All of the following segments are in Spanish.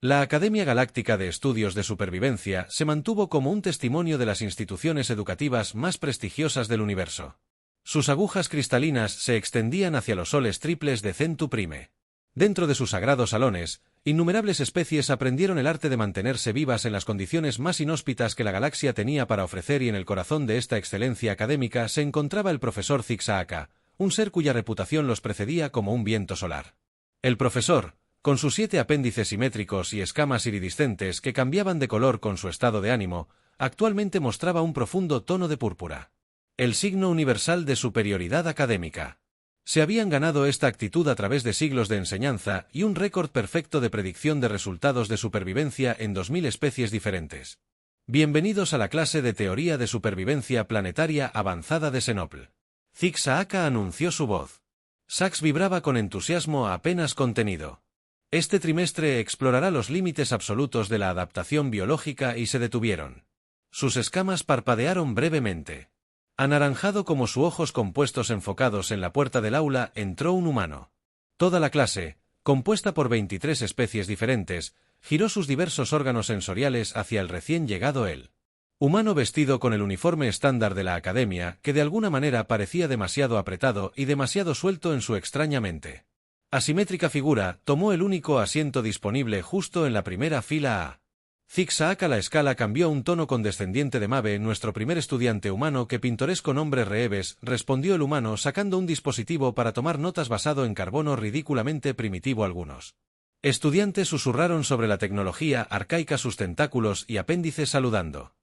La Academia Galáctica de Estudios de Supervivencia se mantuvo como un testimonio de las instituciones educativas más prestigiosas del universo. Sus agujas cristalinas se extendían hacia los soles triples de Centu Prime. Dentro de sus sagrados salones, innumerables especies aprendieron el arte de mantenerse vivas en las condiciones más inhóspitas que la galaxia tenía para ofrecer, y en el corazón de esta excelencia académica se encontraba el profesor Zig-Zaaka, un ser cuya reputación los precedía como un viento solar. El profesor, con sus 7 apéndices simétricos y escamas iridiscentes que cambiaban de color con su estado de ánimo, actualmente mostraba un profundo tono de púrpura. El signo universal de superioridad académica. Se habían ganado esta actitud a través de siglos de enseñanza y un récord perfecto de predicción de resultados de supervivencia en 2000 especies diferentes. Bienvenidos a la clase de Teoría de Supervivencia Planetaria Avanzada de Xenopl. Zig-Zaaka anunció su voz. Sax vibraba con entusiasmo apenas contenido. Este trimestre explorará los límites absolutos de la adaptación biológica y se detuvieron. Sus escamas parpadearon brevemente. Anaranjado como sus ojos compuestos enfocados en la puerta del aula, entró un humano. Toda la clase, compuesta por 23 especies diferentes, giró sus diversos órganos sensoriales hacia el recién llegado él. Humano vestido con el uniforme estándar de la academia, que de alguna manera parecía demasiado apretado y demasiado suelto en su extraña mente. Asimétrica figura, tomó el único asiento disponible justo en la primera fila A. Zig-Zaaka. La escala cambió a un tono condescendiente de Mabe, nuestro primer estudiante humano. ¿Qué pintoresco nombre, Reeves?, respondió el humano sacando un dispositivo para tomar notas basado en carbono ridículamente primitivo. Algunos estudiantes susurraron sobre la tecnología arcaica, sus tentáculos y apéndices saludando.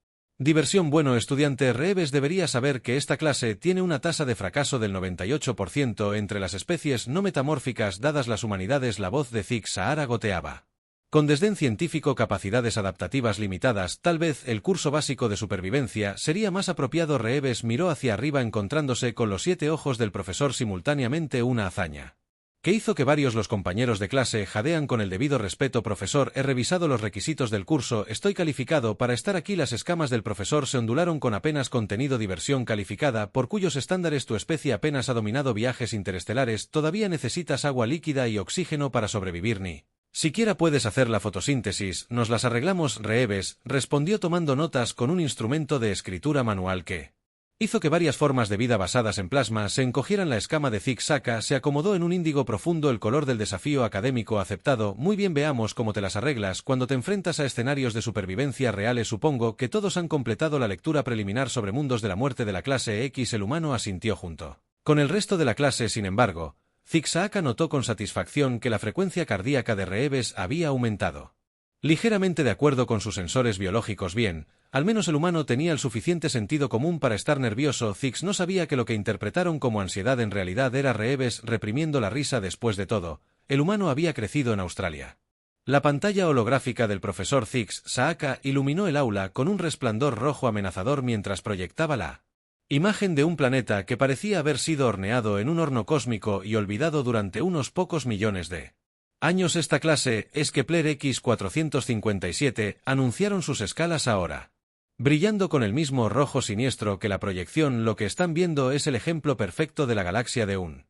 Diversión. Bueno, estudiante Reeves, debería saber que esta clase tiene una tasa de fracaso del 98% entre las especies no metamórficas dadas las humanidades. La voz de Zig-Zaaka goteaba. Con desdén científico, capacidades adaptativas limitadas, tal vez el curso básico de supervivencia sería más apropiado. Reeves miró hacia arriba encontrándose con los 7 ojos del profesor simultáneamente, una hazaña que hizo que varios los compañeros de clase jadean. Con el debido respeto, profesor, he revisado los requisitos del curso, estoy calificado para estar aquí. Las escamas del profesor se ondularon con apenas contenido. Diversión calificada, por cuyos estándares tu especie apenas ha dominado viajes interestelares, todavía necesitas agua líquida y oxígeno para sobrevivir. Ni siquiera puedes hacer la fotosíntesis. Nos las arreglamos. Reeves respondió tomando notas con un instrumento de escritura manual que hizo que varias formas de vida basadas en plasma se encogieran. La escama de Zig-Zaaka se acomodó en un índigo profundo, el color del desafío académico aceptado. Muy bien, veamos cómo te las arreglas cuando te enfrentas a escenarios de supervivencia reales. Supongo que todos han completado la lectura preliminar sobre mundos de la muerte de la clase X. El humano asintió junto con el resto de la clase. Sin embargo, Zig-Zaaka notó con satisfacción que la frecuencia cardíaca de Reeves había aumentado. Ligeramente de acuerdo con sus sensores biológicos. Bien, al menos el humano tenía el suficiente sentido común para estar nervioso. Zix no sabía que lo que interpretaron como ansiedad en realidad era Reeves reprimiendo la risa. Después de todo, el humano había crecido en Australia. La pantalla holográfica del profesor Zig-Zaaka iluminó el aula con un resplandor rojo amenazador mientras proyectaba la imagen de un planeta que parecía haber sido horneado en un horno cósmico y olvidado durante unos pocos millones de años. Esta clase es Kepler X457, anunciaron sus escalas ahora brillando con el mismo rojo siniestro que la proyección. Lo que están viendo es el ejemplo perfecto de la galaxia de un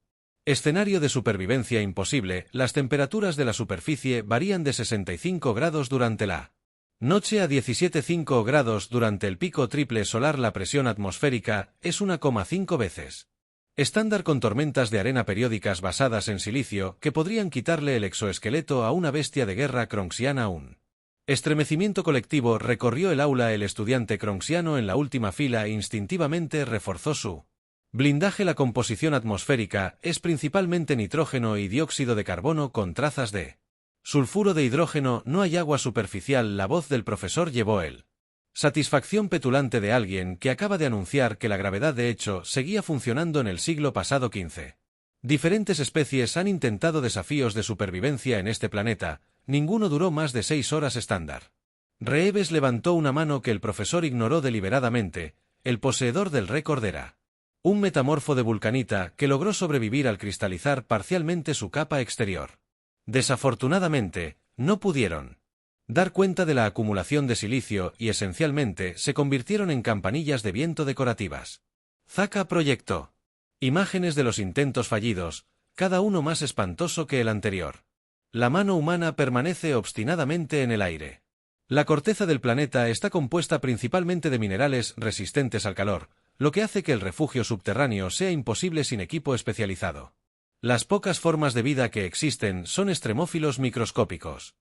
escenario de supervivencia imposible. Las temperaturas de la superficie varían de 65 grados durante la noche a 17,5 grados durante el pico triple solar. La presión atmosférica es 1,5 veces estándar, con tormentas de arena periódicas basadas en silicio que podrían quitarle el exoesqueleto a una bestia de guerra cronxiana. Un estremecimiento colectivo recorrió el aula. El estudiante cronxiano en la última fila instintivamente reforzó su blindaje. La composición atmosférica es principalmente nitrógeno y dióxido de carbono con trazas de sulfuro de hidrógeno. No hay agua superficial. La voz del profesor llevó el satisfacción petulante de alguien que acaba de anunciar que la gravedad de hecho seguía funcionando en el siglo pasado. 15 diferentes especies han intentado desafíos de supervivencia en este planeta, ninguno duró más de 6 horas estándar. Reeves levantó una mano que el profesor ignoró deliberadamente. El poseedor del récord era un metamorfo de vulcanita que logró sobrevivir al cristalizar parcialmente su capa exterior. Desafortunadamente, no pudieron dar cuenta de la acumulación de silicio y esencialmente se convirtieron en campanillas de viento decorativas. Zaaka proyectó imágenes de los intentos fallidos, cada uno más espantoso que el anterior. La mano humana permanece obstinadamente en el aire. La corteza del planeta está compuesta principalmente de minerales resistentes al calor, lo que hace que el refugio subterráneo sea imposible sin equipo especializado. Las pocas formas de vida que existen son extremófilos microscópicos,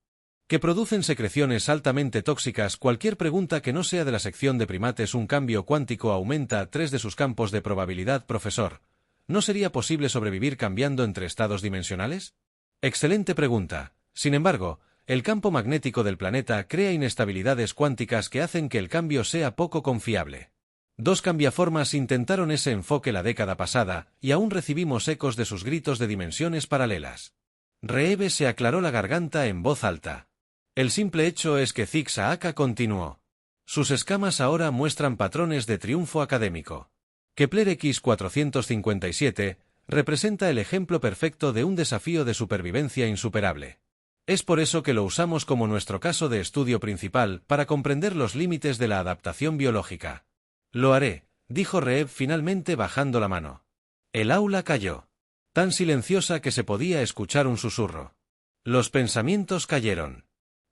que producen secreciones altamente tóxicas. Cualquier pregunta que no sea de la sección de primates. Un cambio cuántico aumenta 3 de sus campos de probabilidad. Profesor, ¿no sería posible sobrevivir cambiando entre estados dimensionales? Excelente pregunta. Sin embargo, el campo magnético del planeta crea inestabilidades cuánticas que hacen que el cambio sea poco confiable. 2 cambiaformas intentaron ese enfoque la década pasada, y aún recibimos ecos de sus gritos de dimensiones paralelas. Reeves se aclaró la garganta en voz alta. El simple hecho es que Zig-Zaaka continuó. Sus escamas ahora muestran patrones de triunfo académico. Kepler X457 representa el ejemplo perfecto de un desafío de supervivencia insuperable. Es por eso que lo usamos como nuestro caso de estudio principal para comprender los límites de la adaptación biológica. Lo haré, dijo Reev finalmente bajando la mano. El aula cayó. Tan silenciosa que se podía escuchar un susurro. Los pensamientos cayeron.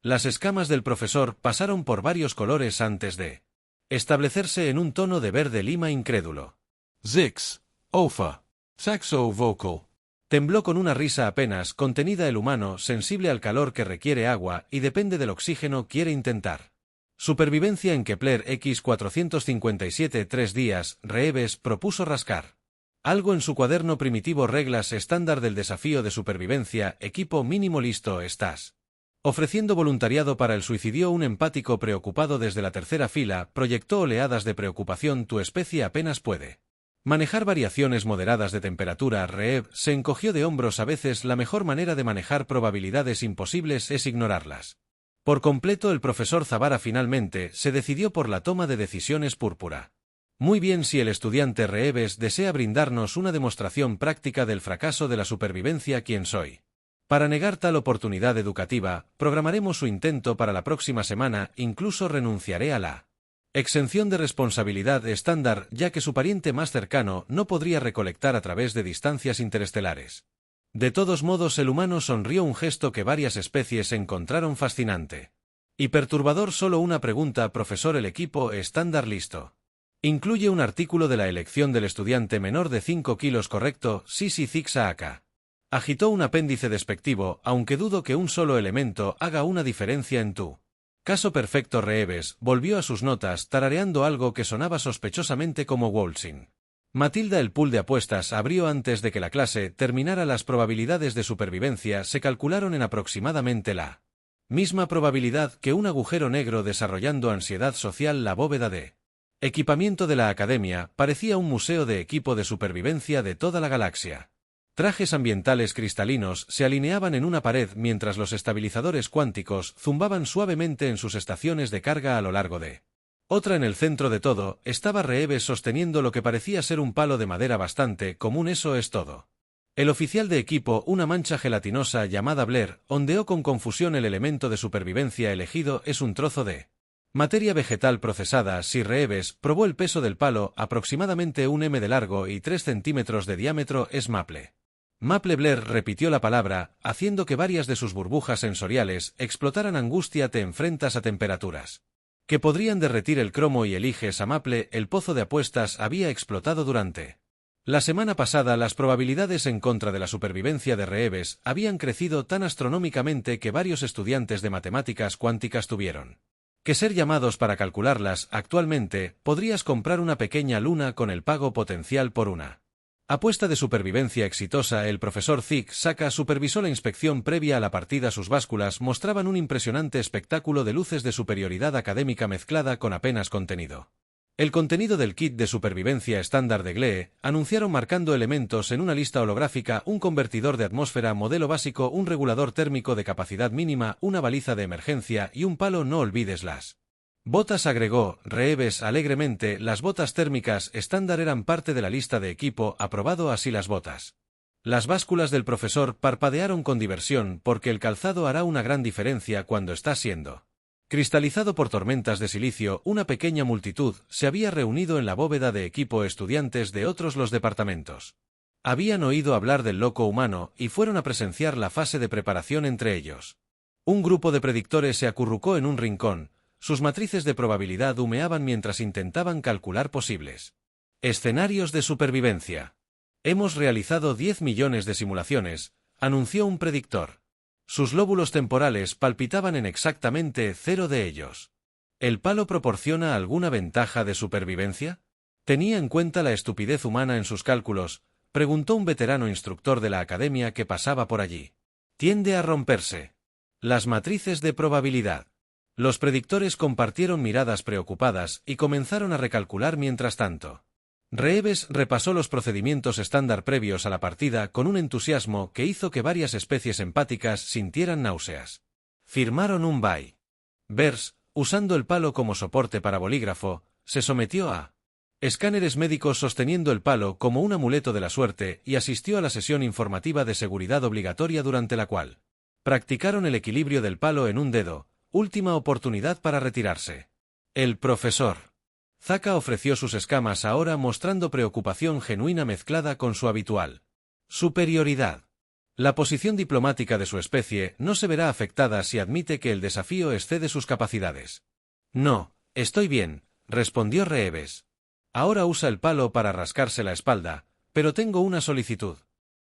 Las escamas del profesor pasaron por varios colores antes de establecerse en un tono de verde lima incrédulo. Zix, Ofa, Saxo vocal. Tembló con una risa apenas contenida. El humano, sensible al calor que requiere agua y depende del oxígeno, quiere intentar. Supervivencia en Kepler X457. 3 días, Reeves propuso rascar algo en su cuaderno primitivo. Reglas estándar del desafío de supervivencia. Equipo mínimo listo. ¿Estás ofreciendo voluntariado para el suicidio? Un empático preocupado desde la tercera fila proyectó oleadas de preocupación. Tu especie apenas puede manejar variaciones moderadas de temperatura. Reev se encogió de hombros. A veces la mejor manera de manejar probabilidades imposibles es ignorarlas por completo. El profesor Zavara finalmente se decidió por la toma de decisiones púrpura. Muy bien, si el estudiante Reeves desea brindarnos una demostración práctica del fracaso de la supervivencia, ¿quién soy para negar tal oportunidad educativa? Programaremos su intento para la próxima semana. Incluso renunciaré a la exención de responsabilidad estándar, ya que su pariente más cercano no podría recolectar a través de distancias interestelares. De todos modos, el humano sonrió, un gesto que varias especies encontraron fascinante y perturbador. Solo una pregunta, profesor. El equipo estándar listo. Incluye un artículo de la elección del estudiante menor de 5 kilos, correcto. Sí, Zig-Zaaka agitó un apéndice despectivo, aunque dudo que un solo elemento haga una diferencia en tu caso. Perfecto. Reeves volvió a sus notas, tarareando algo que sonaba sospechosamente como waltzing. Matilda. El pool de apuestas abrió antes de que la clase terminara. Las probabilidades de supervivencia se calcularon en aproximadamente la misma probabilidad que un agujero negro desarrollando ansiedad social. La bóveda de equipamiento de la academia parecía un museo de equipo de supervivencia de toda la galaxia. Trajes ambientales cristalinos se alineaban en una pared mientras los estabilizadores cuánticos zumbaban suavemente en sus estaciones de carga a lo largo de otra. En el centro de todo estaba Reeves sosteniendo lo que parecía ser un palo de madera bastante común. Eso es todo. El oficial de equipo, una mancha gelatinosa llamada Blair, ondeó con confusión. El elemento de supervivencia elegido es un trozo de materia vegetal procesada. Si Reeves probó el peso del palo, aproximadamente 1 m de largo y 3 centímetros de diámetro, es maple. Maple. Blair repitió la palabra, haciendo que varias de sus burbujas sensoriales explotaran. Angustia. Te enfrentas a temperaturas que podrían derretir el cromo y eliges a maple. El pozo de apuestas había explotado durante la semana pasada. Las probabilidades en contra de la supervivencia de Reeves habían crecido tan astronómicamente que varios estudiantes de matemáticas cuánticas tuvieron que ser llamados para calcularlas. Actualmente, podrías comprar una pequeña luna con el pago potencial por una apuesta de supervivencia exitosa. El profesor Zig-Zaaka supervisó la inspección previa a la partida. Sus básculas mostraban un impresionante espectáculo de luces de superioridad académica mezclada con apenas contenido. El contenido del kit de supervivencia estándar de GLEE, anunciaron marcando elementos en una lista holográfica: un convertidor de atmósfera modelo básico, un regulador térmico de capacidad mínima, una baliza de emergencia y un palo. No olvides las botas, agregó Reeves alegremente. Las botas térmicas estándar eran parte de la lista de equipo aprobado, así las botas. Las básculas del profesor parpadearon con diversión, porque el calzado hará una gran diferencia cuando está siendo cristalizado por tormentas de silicio. Una pequeña multitud se había reunido en la bóveda de equipo, estudiantes de otros los departamentos. Habían oído hablar del loco humano y fueron a presenciar la fase de preparación entre ellos. Un grupo de predictores se acurrucó en un rincón, sus matrices de probabilidad humeaban mientras intentaban calcular posibles escenarios de supervivencia. Hemos realizado 10 millones de simulaciones, anunció un predictor. Sus lóbulos temporales palpitaban en exactamente 0 de ellos. ¿El palo proporciona alguna ventaja de supervivencia? ¿Tenía en cuenta la estupidez humana en sus cálculos?, preguntó un veterano instructor de la academia que pasaba por allí. Tiende a romperse. Las matrices de probabilidad. Los predictores compartieron miradas preocupadas y comenzaron a recalcular mientras tanto. Reeves repasó los procedimientos estándar previos a la partida con un entusiasmo que hizo que varias especies empáticas sintieran náuseas. Firmaron un bye. Bers, usando el palo como soporte para bolígrafo, se sometió a escáneres médicos sosteniendo el palo como un amuleto de la suerte y asistió a la sesión informativa de seguridad obligatoria durante la cual practicaron el equilibrio del palo en un dedo, última oportunidad para retirarse. El profesor Zaka ofreció sus escamas ahora mostrando preocupación genuina mezclada con su habitual superioridad. La posición diplomática de su especie no se verá afectada si admite que el desafío excede sus capacidades. No, estoy bien, respondió Reeves. Ahora usa el palo para rascarse la espalda, pero tengo una solicitud.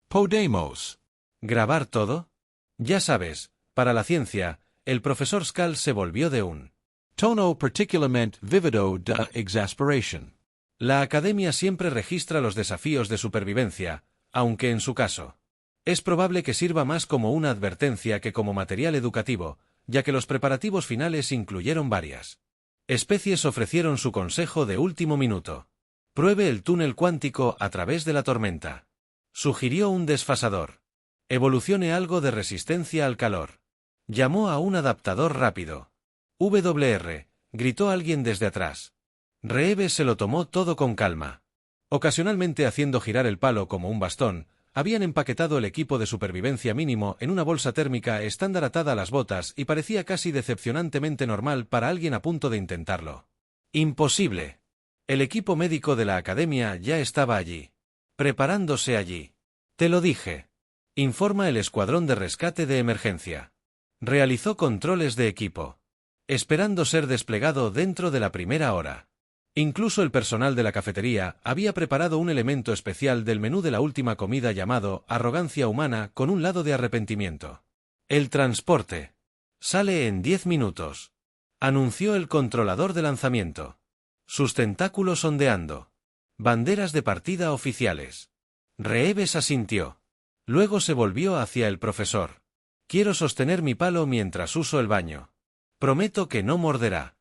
Podemos ¿Grabar todo? Ya sabes, para la ciencia, el profesor Skal se volvió de un tono particularmente vivido de exasperación. La academia siempre registra los desafíos de supervivencia, aunque en su caso es probable que sirva más como una advertencia que como material educativo, ya que los preparativos finales incluyeron varias especies ofrecieron su consejo de último minuto. Pruebe el túnel cuántico a través de la tormenta. Sugirió un desfasador. Evolucione algo de resistencia al calor. Llamó a un adaptador rápido. WR, gritó alguien desde atrás. Reeves se lo tomó todo con calma. Ocasionalmente haciendo girar el palo como un bastón, habían empaquetado el equipo de supervivencia mínimo en una bolsa térmica estándar atada a las botas y parecía casi decepcionantemente normal para alguien a punto de intentarlo. Imposible. El equipo médico de la academia ya estaba allí. Preparándose allí. Te lo dije. Informa el escuadrón de rescate de emergencia. Realizó controles de equipo. Esperando ser desplegado dentro de la primera hora. Incluso el personal de la cafetería había preparado un elemento especial del menú de la última comida llamado arrogancia humana con un lado de arrepentimiento. El transporte sale en 10 minutos, anunció el controlador de lanzamiento. Sus tentáculos ondeando. Banderas de partida oficiales. Reeves asintió. Luego se volvió hacia el profesor. Quiero sostener mi palo mientras uso el baño. Prometo que no morderá.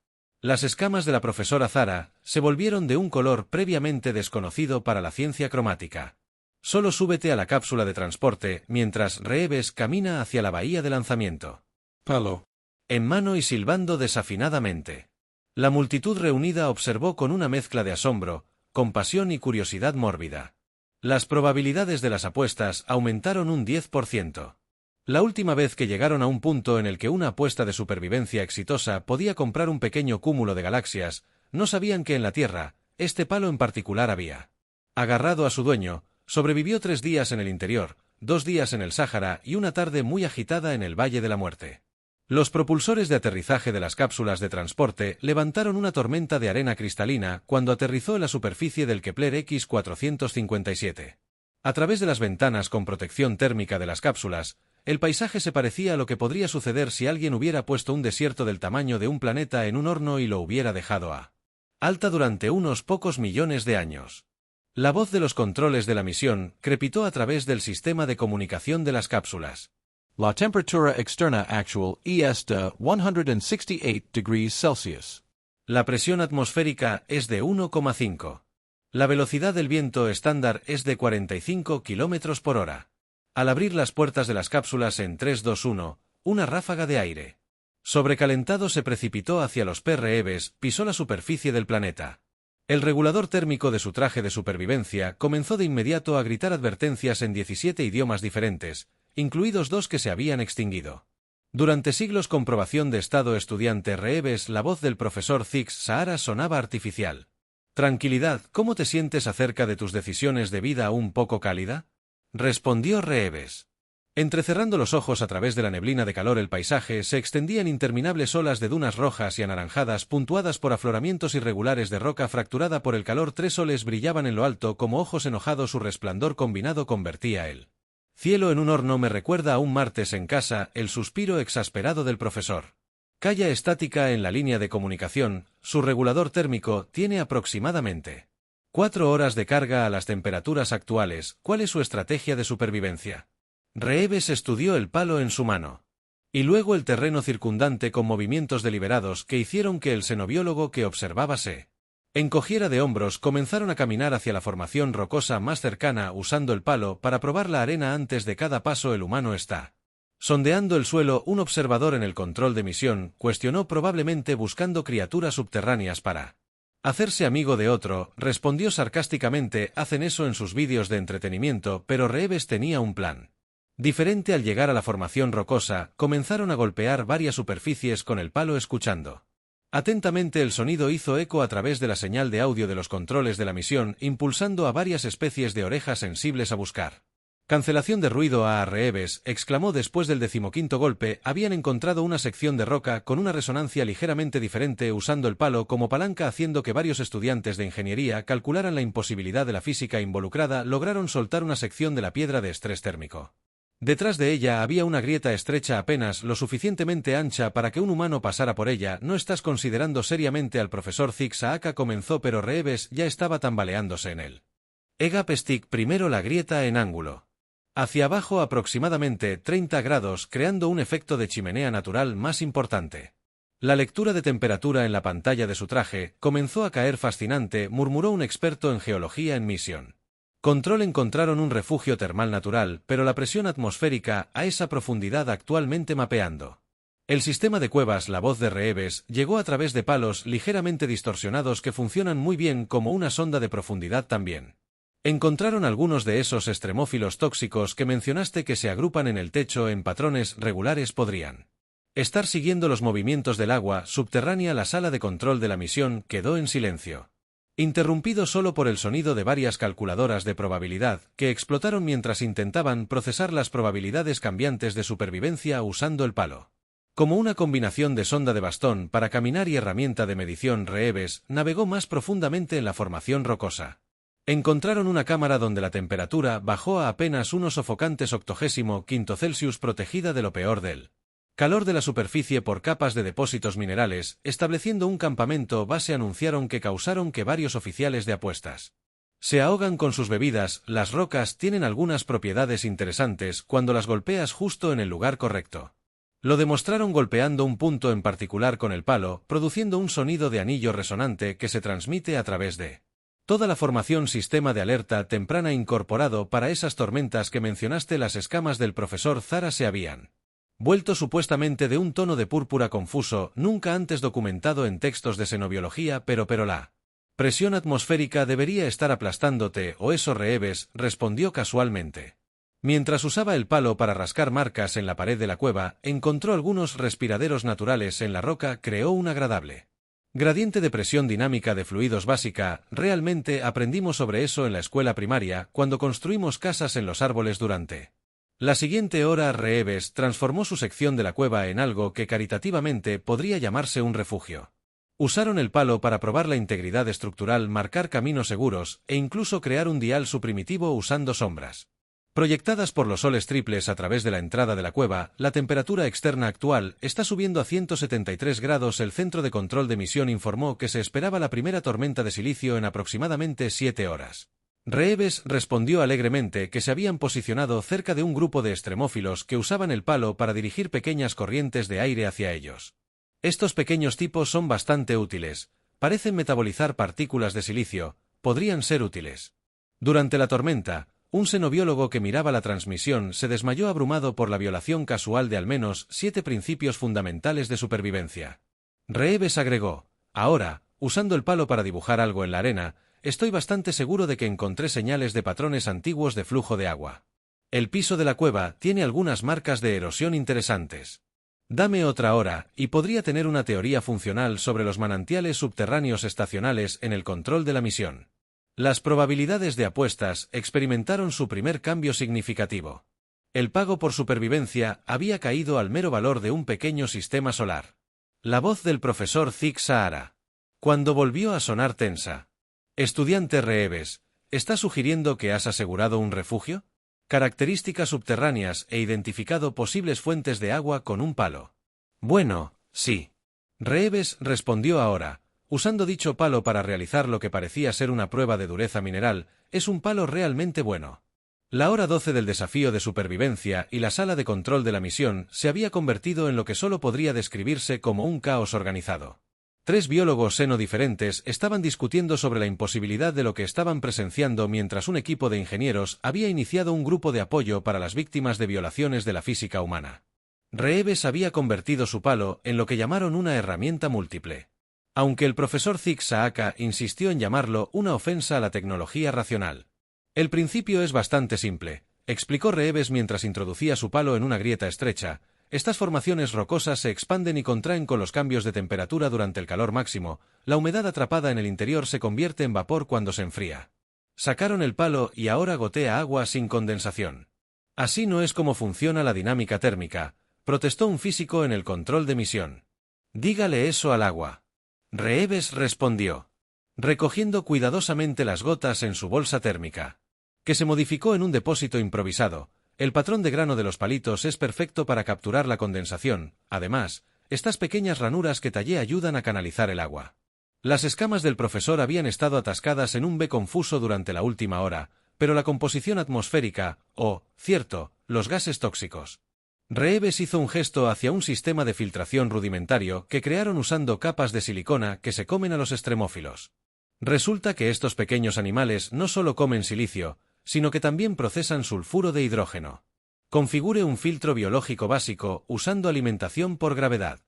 Las escamas de la profesora Zara se volvieron de un color previamente desconocido para la ciencia cromática. Solo súbete a la cápsula de transporte mientras Reeves camina hacia la bahía de lanzamiento. Palo. En mano y silbando desafinadamente. La multitud reunida observó con una mezcla de asombro, compasión y curiosidad mórbida. Las probabilidades de las apuestas aumentaron un 10%. La última vez que llegaron a un punto en el que una apuesta de supervivencia exitosa podía comprar un pequeño cúmulo de galaxias, no sabían que en la Tierra, este palo en particular había. Agarrado a su dueño, sobrevivió 3 días en el interior, 2 días en el Sáhara y una tarde muy agitada en el Valle de la Muerte. Los propulsores de aterrizaje de las cápsulas de transporte levantaron una tormenta de arena cristalina cuando aterrizó en la superficie del Kepler X-457. A través de las ventanas con protección térmica de las cápsulas, el paisaje se parecía a lo que podría suceder si alguien hubiera puesto un desierto del tamaño de un planeta en un horno y lo hubiera dejado a alta durante unos pocos millones de años. La voz de los controles de la misión crepitó a través del sistema de comunicación de las cápsulas. La temperatura externa actual es de 168 degrees Celsius. La presión atmosférica es de 1,5. La velocidad del viento estándar es de 45 km por hora. Al abrir las puertas de las cápsulas en 3-2-1, una ráfaga de aire sobrecalentado se precipitó hacia los Reeves, pisó la superficie del planeta. El regulador térmico de su traje de supervivencia comenzó de inmediato a gritar advertencias en 17 idiomas diferentes, incluidos 2 que se habían extinguido. Durante siglos comprobación de estado estudiante Reeves, la voz del profesor Zix Sahara sonaba artificial. Tranquilidad, ¿cómo te sientes acerca de tus decisiones de vida un poco cálida? respondió Reeves. Entrecerrando los ojos a través de la neblina de calor, el paisaje se extendía en interminables olas de dunas rojas y anaranjadas puntuadas por afloramientos irregulares de roca fracturada por el calor. 3 soles brillaban en lo alto como ojos enojados, su resplandor combinado convertía el cielo en un horno. Me recuerda a un martes en casa, el suspiro exasperado del profesor. Calla estática en la línea de comunicación, su regulador térmico tiene aproximadamente 4 horas de carga a las temperaturas actuales. ¿Cuál es su estrategia de supervivencia? Reeves estudió el palo en su mano. Y luego el terreno circundante con movimientos deliberados que hicieron que el xenobiólogo que observaba se encogiera de hombros. Comenzaron a caminar hacia la formación rocosa más cercana usando el palo para probar la arena antes de cada paso. El humano está sondeando el suelo. Un observador en el control de misión cuestionó, probablemente buscando criaturas subterráneas para hacerse amigo de otro. Respondió sarcásticamente, hacen eso en sus vídeos de entretenimiento, pero Reeves tenía un plan diferente. Al llegar a la formación rocosa, comenzaron a golpear varias superficies con el palo, escuchando atentamente el sonido hizo eco a través de la señal de audio de los controles de la misión, impulsando a varias especies de orejas sensibles a buscar cancelación de ruido. A Reeves exclamó después del 15º golpe, habían encontrado una sección de roca con una resonancia ligeramente diferente usando el palo como palanca, haciendo que varios estudiantes de ingeniería calcularan la imposibilidad de la física involucrada. Lograron soltar una sección de la piedra de estrés térmico. Detrás de ella había una grieta estrecha apenas lo suficientemente ancha para que un humano pasara por ella. ¿No estás considerando seriamente al profesor Zig-Zaaka?, comenzó, pero Reeves ya estaba tambaleándose en él. Stick primero la grieta en ángulo hacia abajo aproximadamente 30 grados, creando un efecto de chimenea natural más importante. La lectura de temperatura en la pantalla de su traje comenzó a caer. Fascinante, murmuró un experto en geología en Mission Control. Encontraron un refugio termal natural, pero la presión atmosférica a esa profundidad actualmente mapeando el sistema de cuevas. La voz de Reeves llegó a través de palos ligeramente distorsionados que funcionan muy bien como una sonda de profundidad también. Encontraron algunos de esos extremófilos tóxicos que mencionaste que se agrupan en el techo en patrones regulares. Podrían estar siguiendo los movimientos del agua subterránea. La sala de control de la misión quedó en silencio, interrumpido solo por el sonido de varias calculadoras de probabilidad que explotaron mientras intentaban procesar las probabilidades cambiantes de supervivencia usando el palo como una combinación de sonda de bastón para caminar y herramienta de medición. Reeves navegó más profundamente en la formación rocosa. Encontraron una cámara donde la temperatura bajó a apenas unos sofocantes 85 Celsius, protegida de lo peor del calor de la superficie por capas de depósitos minerales, estableciendo un campamento base. Anunciaron que causaron que varios oficiales de apuestas se ahogan con sus bebidas. Las rocas tienen algunas propiedades interesantes cuando las golpeas justo en el lugar correcto. Lo demostraron golpeando un punto en particular con el palo, produciendo un sonido de anillo resonante que se transmite a través de toda la formación. Sistema de alerta temprana incorporado para esas tormentas que mencionaste. Las escamas del profesor Zara se habían vuelto supuestamente de un tono de púrpura confuso, nunca antes documentado en textos de xenobiología, pero la presión atmosférica debería estar aplastándote, o eso. Reeves respondió casualmente. Mientras usaba el palo para rascar marcas en la pared de la cueva, encontró algunos respiraderos naturales en la roca. Creó un agradable gradiente de presión dinámica de fluidos básica. Realmente aprendimos sobre eso en la escuela primaria, cuando construimos casas en los árboles. Durante la siguiente hora, Reeves transformó su sección de la cueva en algo que caritativamente podría llamarse un refugio. Usaron el palo para probar la integridad estructural, marcar caminos seguros e incluso crear un dial suprimitivo usando sombras proyectadas por los soles triples a través de la entrada de la cueva. La temperatura externa actual está subiendo a 173 grados. El centro de control de misión informó que se esperaba la primera tormenta de silicio en aproximadamente 7 horas. Reeves respondió alegremente que se habían posicionado cerca de un grupo de extremófilos que usaban el palo para dirigir pequeñas corrientes de aire hacia ellos. Estos pequeños tipos son bastante útiles. Parecen metabolizar partículas de silicio. Podrían ser útiles. Durante la tormenta, un xenobiólogo que miraba la transmisión se desmayó abrumado por la violación casual de al menos 7 principios fundamentales de supervivencia. Reeves agregó: ahora, usando el palo para dibujar algo en la arena, estoy bastante seguro de que encontré señales de patrones antiguos de flujo de agua. El piso de la cueva tiene algunas marcas de erosión interesantes. Dame otra hora, y podría tener una teoría funcional sobre los manantiales subterráneos estacionales en el control de la misión. Las probabilidades de apuestas experimentaron su primer cambio significativo. El pago por supervivencia había caído al mero valor de un pequeño sistema solar. La voz del profesor Zig Zahara. Cuando volvió a sonar tensa. Estudiante Reeves, ¿está sugiriendo que has asegurado un refugio? Características subterráneas e identificado posibles fuentes de agua con un palo. Bueno, sí. Reeves respondió ahora, usando dicho palo para realizar lo que parecía ser una prueba de dureza mineral, es un palo realmente bueno. La hora 12 del desafío de supervivencia y la sala de control de la misión se había convertido en lo que solo podría describirse como un caos organizado. 3 biólogos seno diferentes estaban discutiendo sobre la imposibilidad de lo que estaban presenciando mientras un equipo de ingenieros había iniciado un grupo de apoyo para las víctimas de violaciones de la física humana. Reeves había convertido su palo en lo que llamaron una herramienta múltiple. Aunque el profesor Zig Zahara insistió en llamarlo una ofensa a la tecnología racional. El principio es bastante simple, explicó Reeves mientras introducía su palo en una grieta estrecha. Estas formaciones rocosas se expanden y contraen con los cambios de temperatura durante el calor máximo, la humedad atrapada en el interior se convierte en vapor cuando se enfría. Sacaron el palo y ahora gotea agua sin condensación. Así no es como funciona la dinámica térmica, protestó un físico en el control de misión. Dígale eso al agua. Reeves respondió, recogiendo cuidadosamente las gotas en su bolsa térmica, que se modificó en un depósito improvisado. El patrón de grano de los palitos es perfecto para capturar la condensación. Además, estas pequeñas ranuras que tallé ayudan a canalizar el agua. Las escamas del profesor habían estado atascadas en un B confuso durante la última hora, pero la composición atmosférica, cierto, los gases tóxicos. Reeves hizo un gesto hacia un sistema de filtración rudimentario que crearon usando capas de silicona que se comen a los extremófilos. Resulta que estos pequeños animales no solo comen silicio, sino que también procesan sulfuro de hidrógeno. Configure un filtro biológico básico usando alimentación por gravedad.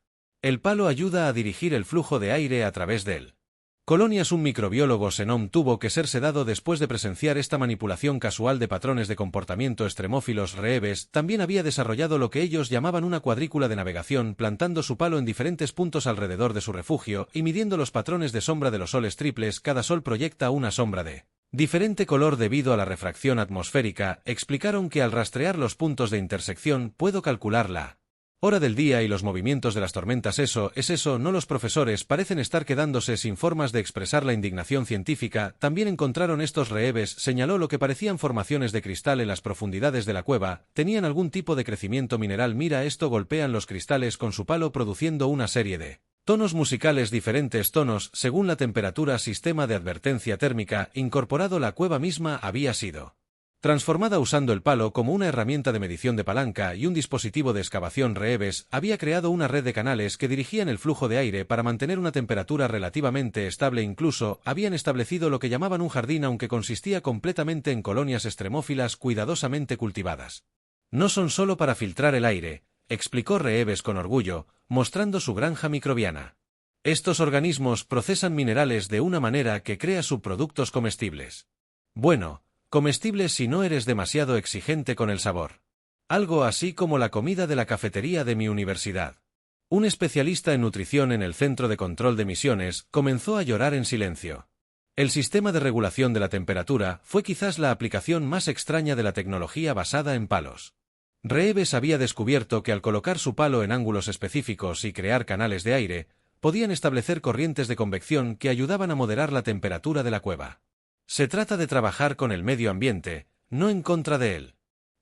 El palo ayuda a dirigir el flujo de aire a través de él. Colonias, un microbiólogo Xenom, tuvo que ser sedado después de presenciar esta manipulación casual de patrones de comportamiento extremófilos. Reeves también había desarrollado lo que ellos llamaban una cuadrícula de navegación, plantando su palo en diferentes puntos alrededor de su refugio y midiendo los patrones de sombra de los soles triples. Cada sol proyecta una sombra de diferente color debido a la refracción atmosférica. Explicaron que al rastrear los puntos de intersección puedo calcular la hora del día y los movimientos de las tormentas. Eso es eso, no. Los profesores parecen estar quedándose sin formas de expresar la indignación científica. También encontraron estos. Reeves señaló lo que parecían formaciones de cristal en las profundidades de la cueva. Tenían algún tipo de crecimiento mineral. Mira esto. Golpean los cristales con su palo produciendo una serie de tonos musicales, diferentes tonos según la temperatura. Sistema de advertencia térmica incorporado. La cueva misma había sido transformada usando el palo como una herramienta de medición de palanca y un dispositivo de excavación. Reeves había creado una red de canales que dirigían el flujo de aire para mantener una temperatura relativamente estable. Incluso habían establecido lo que llamaban un jardín, aunque consistía completamente en colonias extremófilas cuidadosamente cultivadas. No son solo para filtrar el aire, explicó Reeves con orgullo, mostrando su granja microbiana. Estos organismos procesan minerales de una manera que crea subproductos comestibles. Bueno, comestibles si no eres demasiado exigente con el sabor. Algo así como la comida de la cafetería de mi universidad. Un especialista en nutrición en el centro de control de misiones comenzó a llorar en silencio. El sistema de regulación de la temperatura fue quizás la aplicación más extraña de la tecnología basada en palos. Reeves había descubierto que al colocar su palo en ángulos específicos y crear canales de aire, podían establecer corrientes de convección que ayudaban a moderar la temperatura de la cueva. Se trata de trabajar con el medio ambiente, no en contra de él.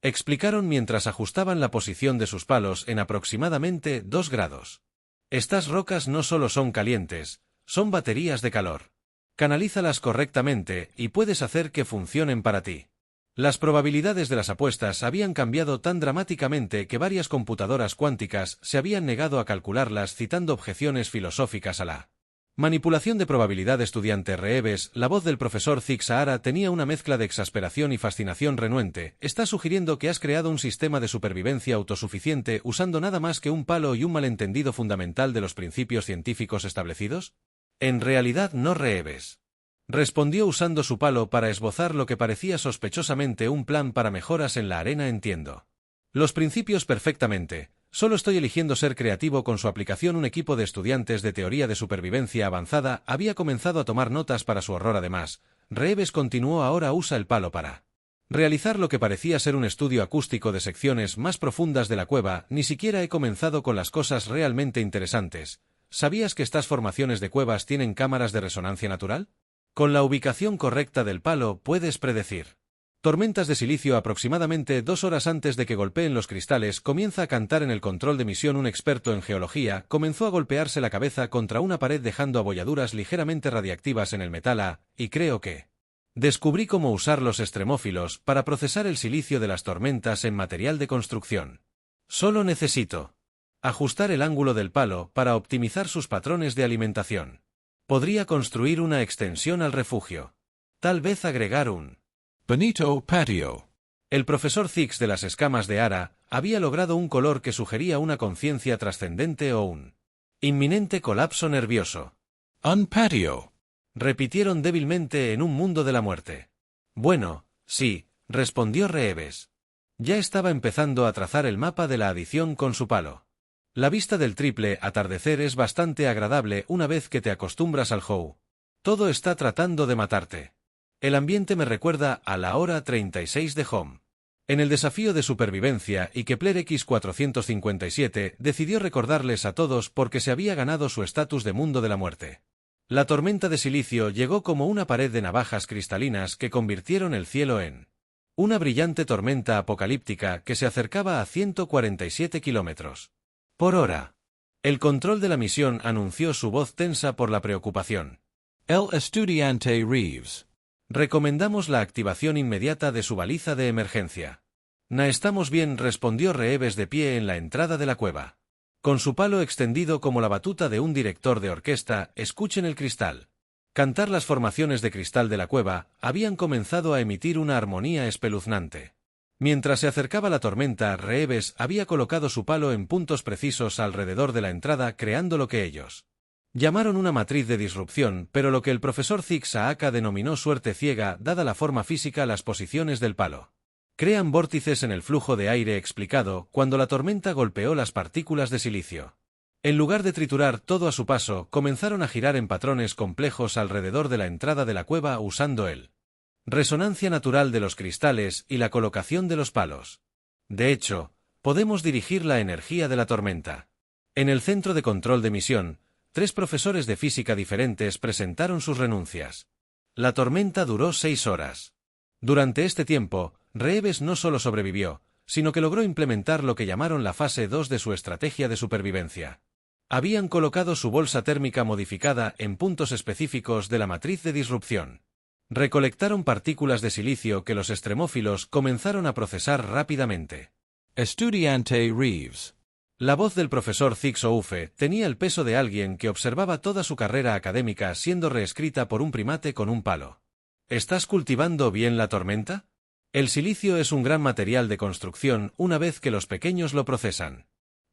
Explicaron mientras ajustaban la posición de sus palos en aproximadamente 2 grados. Estas rocas no solo son calientes, son baterías de calor. Canalízalas correctamente y puedes hacer que funcionen para ti. Las probabilidades de las apuestas habían cambiado tan dramáticamente que varias computadoras cuánticas se habían negado a calcularlas, citando objeciones filosóficas a la manipulación de probabilidad. Estudiante Reeves, la voz del profesor Zig Zahara tenía una mezcla de exasperación y fascinación renuente. ¿Estás sugiriendo que has creado un sistema de supervivencia autosuficiente usando nada más que un palo y un malentendido fundamental de los principios científicos establecidos? En realidad no. Reeves respondió usando su palo para esbozar lo que parecía sospechosamente un plan para mejoras en la arena. Entiendo los principios perfectamente. Solo estoy eligiendo ser creativo con su aplicación. Un equipo de estudiantes de teoría de supervivencia avanzada había comenzado a tomar notas para su horror. Además, Reeves continuó: ahora usa el palo para realizar lo que parecía ser un estudio acústico de secciones más profundas de la cueva. Ni siquiera he comenzado con las cosas realmente interesantes. ¿Sabías que estas formaciones de cuevas tienen cámaras de resonancia natural? Con la ubicación correcta del palo puedes predecir tormentas de silicio. Aproximadamente 2 horas antes de que golpeen los cristales, comienza a cantar en el control de misión. Un experto en geología comenzó a golpearse la cabeza contra una pared dejando abolladuras ligeramente radiactivas en el metal y creo que descubrí cómo usar los extremófilos para procesar el silicio de las tormentas en material de construcción. Solo necesito ajustar el ángulo del palo para optimizar sus patrones de alimentación. Podría construir una extensión al refugio. Tal vez agregar un bonito patio. El profesor Zix de las escamas de Ara había logrado un color que sugería una conciencia trascendente o un inminente colapso nervioso. Un patio. Repitieron débilmente: en un mundo de la muerte. Bueno, sí, respondió Reeves. Ya estaba empezando a trazar el mapa de la adición con su palo. La vista del triple atardecer es bastante agradable una vez que te acostumbras al How. Todo está tratando de matarte. El ambiente me recuerda a la hora 36 de Home. En el desafío de supervivencia, y Kepler X457 decidió recordarles a todos porque se había ganado su estatus de mundo de la muerte. La tormenta de silicio llegó como una pared de navajas cristalinas que convirtieron el cielo en una brillante tormenta apocalíptica que se acercaba a 147 kilómetros por hora. El control de la misión anunció su voz tensa por la preocupación. El estudiante Reeves. Recomendamos la activación inmediata de su baliza de emergencia. No estamos bien, respondió Reeves de pie en la entrada de la cueva. Con su palo extendido como la batuta de un director de orquesta, escuchen el cristal. Cantar. Las formaciones de cristal de la cueva habían comenzado a emitir una armonía espeluznante. Mientras se acercaba la tormenta, Reeves había colocado su palo en puntos precisos alrededor de la entrada, creando lo que ellos llamaron una matriz de disrupción, pero lo que el profesor Zix-Saaka denominó suerte ciega, dada la forma física. Las posiciones del palo crean vórtices en el flujo de aire explicado cuando la tormenta golpeó las partículas de silicio. En lugar de triturar todo a su paso, comenzaron a girar en patrones complejos alrededor de la entrada de la cueva usando el resonancia natural de los cristales y la colocación de los palos. De hecho, podemos dirigir la energía de la tormenta. En el centro de control de misión, 3 profesores de física diferentes presentaron sus renuncias. La tormenta duró 6 horas. Durante este tiempo, Reeves no solo sobrevivió, sino que logró implementar lo que llamaron la fase 2 de su estrategia de supervivencia. Habían colocado su bolsa térmica modificada en puntos específicos de la matriz de disrupción. Recolectaron partículas de silicio que los extremófilos comenzaron a procesar rápidamente. Estudiante Reeves. La voz del profesor Zix-Oufe tenía el peso de alguien que observaba toda su carrera académica siendo reescrita por un primate con un palo. ¿Estás cultivando bien la tormenta? El silicio es un gran material de construcción una vez que los pequeños lo procesan.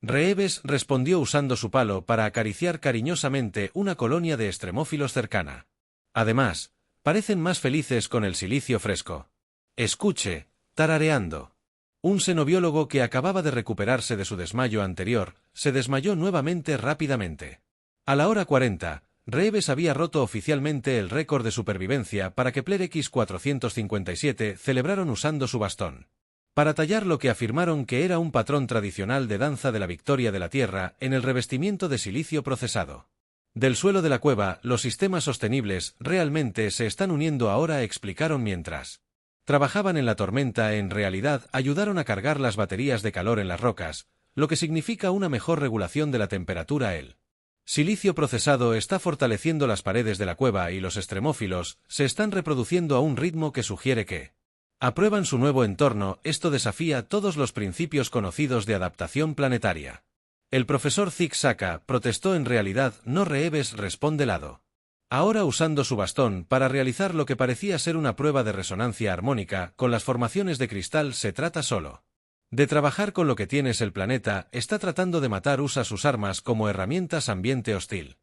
Reeves respondió usando su palo para acariciar cariñosamente una colonia de extremófilos cercana. Además, parecen más felices con el silicio fresco. Escuche, tarareando. Un xenobiólogo que acababa de recuperarse de su desmayo anterior, se desmayó nuevamente rápidamente. A la hora 40, Reeves había roto oficialmente el récord de supervivencia para que Kepler X457 celebraron usando su bastón para tallar lo que afirmaron que era un patrón tradicional de danza de la victoria de la Tierra en el revestimiento de silicio procesado. Del suelo de la cueva, los sistemas sostenibles realmente se están uniendo ahora, explicaron mientras trabajaban en la tormenta. En realidad, ayudaron a cargar las baterías de calor en las rocas, lo que significa una mejor regulación de la temperatura. El silicio procesado está fortaleciendo las paredes de la cueva y los extremófilos se están reproduciendo a un ritmo que sugiere que aprueban su nuevo entorno. Esto desafía todos los principios conocidos de adaptación planetaria. El profesor Zix-Saaka protestó. En realidad, no. Reeves responde lado. Ahora usando su bastón para realizar lo que parecía ser una prueba de resonancia armónica con las formaciones de cristal. Se trata solo de trabajar con lo que tienes. El planeta está tratando de matar. Usa sus armas como herramientas. Ambiente hostil.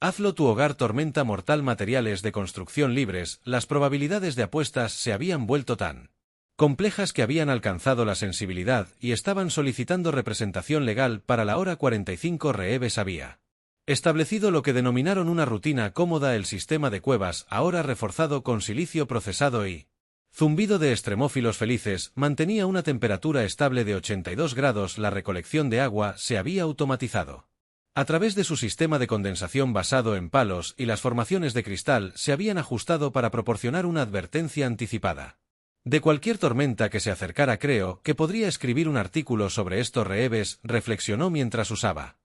Hazlo tu hogar. Tormenta mortal. Materiales de construcción libres. Las probabilidades de apuestas se habían vuelto tan complejas que habían alcanzado la sensibilidad y estaban solicitando representación legal para la hora 45. Reeves había Establecido lo que denominaron una rutina cómoda, el sistema de cuevas, ahora reforzado con silicio procesado y zumbido de extremófilos felices, mantenía una temperatura estable de 82 grados. La recolección de agua se había automatizado. A través de su sistema de condensación basado en palos y las formaciones de cristal se habían ajustado para proporcionar una advertencia anticipada. De cualquier tormenta que se acercara, creo que podría escribir un artículo sobre esto. Reeves reflexionó mientras usaba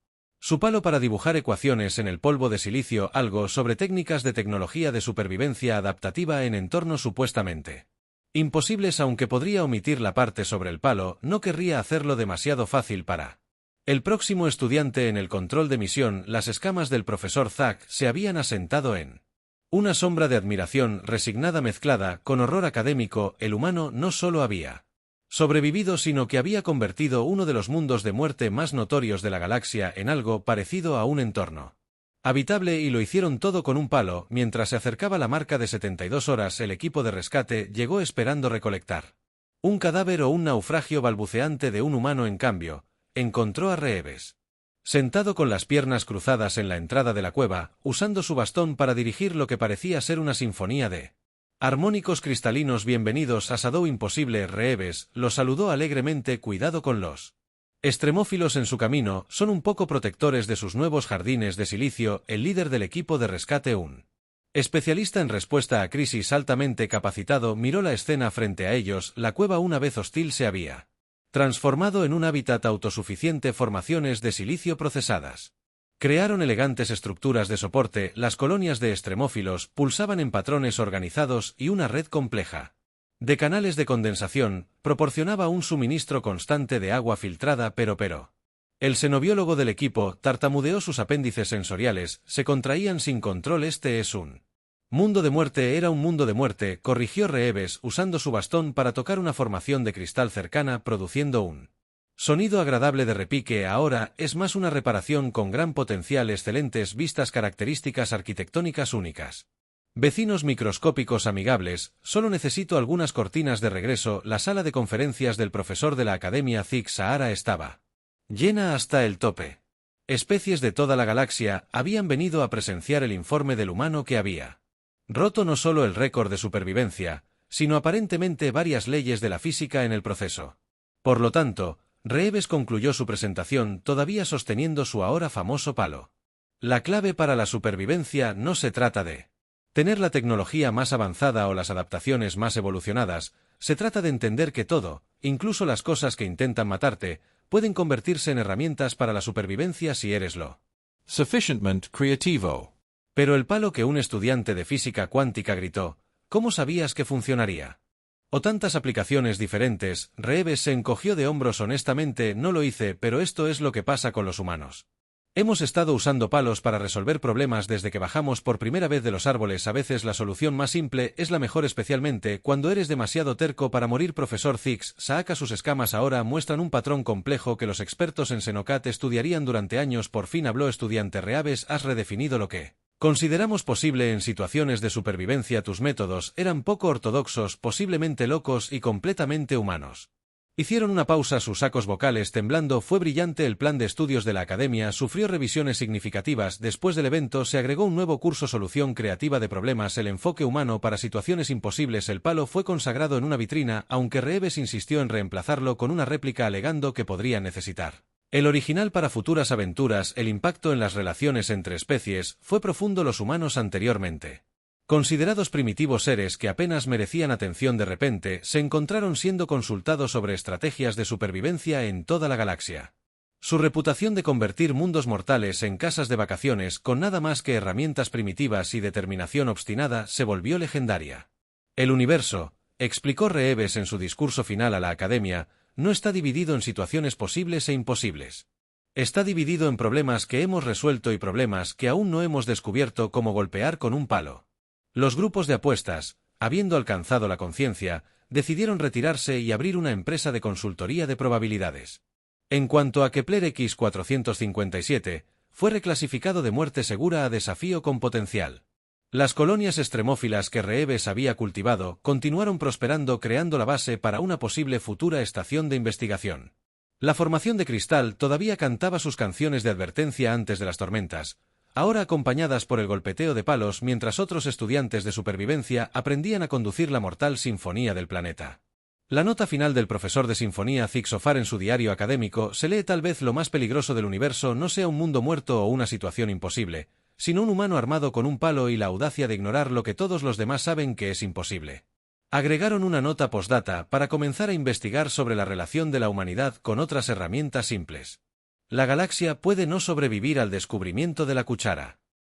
su palo para dibujar ecuaciones en el polvo de silicio, algo sobre técnicas de tecnología de supervivencia adaptativa en entornos supuestamente imposibles. Aunque podría omitir la parte sobre el palo, no querría hacerlo demasiado fácil para el próximo estudiante en el control de misión. Las escamas del profesor Zack se habían asentado en una sombra de admiración resignada mezclada con horror académico. El humano no solo había sobrevivido, sino que había convertido uno de los mundos de muerte más notorios de la galaxia en algo parecido a un entorno habitable, y lo hicieron todo con un palo. Mientras se acercaba la marca de 72 horas, el equipo de rescate llegó esperando recolectar un cadáver o un naufragio balbuceante de un humano. En cambio, encontró a Reeves sentado con las piernas cruzadas en la entrada de la cueva, usando su bastón para dirigir lo que parecía ser una sinfonía de armónicos cristalinos. Bienvenidos a Shadow Imposible. Reeves lo saludó alegremente. Cuidado con los extremófilos en su camino, son un poco protectores de sus nuevos jardines de silicio. El líder del equipo de rescate, un especialista en respuesta a crisis altamente capacitado, miró la escena frente a ellos. La cueva, una vez hostil, se había transformado en un hábitat autosuficiente. Formaciones de silicio procesadas crearon elegantes estructuras de soporte. Las colonias de extremófilos pulsaban en patrones organizados y una red compleja de canales de condensación proporcionaba un suministro constante de agua filtrada. Pero el xenobiólogo del equipo tartamudeó. Sus apéndices sensoriales se contraían sin control. Este es un mundo de muerte. Era un mundo de muerte, corrigió Reeves usando su bastón para tocar una formación de cristal cercana, produciendo un sonido agradable de repique. Ahora es más una reparación con gran potencial. Excelentes vistas, características arquitectónicas únicas, vecinos microscópicos amigables. Solo necesito algunas cortinas de regreso. La sala de conferencias del profesor de la Academia Zig Sahara estaba llena hasta el tope. Especies de toda la galaxia habían venido a presenciar el informe del humano que había roto no solo el récord de supervivencia, sino aparentemente varias leyes de la física en el proceso. Por lo tanto, Reeves concluyó su presentación todavía sosteniendo su ahora famoso palo. La clave para la supervivencia no se trata de tener la tecnología más avanzada o las adaptaciones más evolucionadas. Se trata de entender que todo, incluso las cosas que intentan matarte, pueden convertirse en herramientas para la supervivencia si eres lo sufficientemente creativo. Pero el palo, que un estudiante de física cuántica gritó, ¿cómo sabías que funcionaría? O tantas aplicaciones diferentes. Reeves se encogió de hombros. Honestamente, no lo hice, pero esto es lo que pasa con los humanos. Hemos estado usando palos para resolver problemas desde que bajamos por primera vez de los árboles. A veces la solución más simple es la mejor, especialmente cuando eres demasiado terco para morir. Profesor Zig Sahara, sus escamas ahora muestran un patrón complejo que los expertos en Xenocat estudiarían durante años. Por fin habló. Estudiante Reeves, has redefinido lo que consideramos posible en situaciones de supervivencia. Tus métodos eran poco ortodoxos, posiblemente locos y completamente humanos. Hicieron una pausa. Sus sacos vocales temblando. Fue brillante. El plan de estudios de la academia sufrió revisiones significativas. Después del evento se agregó un nuevo curso: Solución creativa de problemas, el enfoque humano para situaciones imposibles. El palo fue consagrado en una vitrina, aunque Reeves insistió en reemplazarlo con una réplica, alegando que podría necesitar el original para futuras aventuras. El impacto en las relaciones entre especies fue profundo. Los humanos, anteriormente considerados primitivos seres que apenas merecían atención, de repente se encontraron siendo consultados sobre estrategias de supervivencia en toda la galaxia. Su reputación de convertir mundos mortales en casas de vacaciones con nada más que herramientas primitivas y determinación obstinada se volvió legendaria. El universo, explicó Reeves en su discurso final a la academia, no está dividido en situaciones posibles e imposibles. Está dividido en problemas que hemos resuelto y problemas que aún no hemos descubierto, como golpear con un palo. Los grupos de apuestas, habiendo alcanzado la conciencia, decidieron retirarse y abrir una empresa de consultoría de probabilidades. En cuanto a Kepler X457, fue reclasificado de muerte segura a desafío con potencial. Las colonias extremófilas que Reeves había cultivado continuaron prosperando, creando la base para una posible futura estación de investigación. La formación de cristal todavía cantaba sus canciones de advertencia antes de las tormentas, ahora acompañadas por el golpeteo de palos mientras otros estudiantes de supervivencia aprendían a conducir la mortal sinfonía del planeta. La nota final del profesor de sinfonía Zig Zofar en su diario académico se lee: tal vez lo más peligroso del universo no sea un mundo muerto o una situación imposible, sino un humano armado con un palo y la audacia de ignorar lo que todos los demás saben que es imposible. Agregaron una nota postdata para comenzar a investigar sobre la relación de la humanidad con otras herramientas simples. La galaxia puede no sobrevivir al descubrimiento de la cuchara.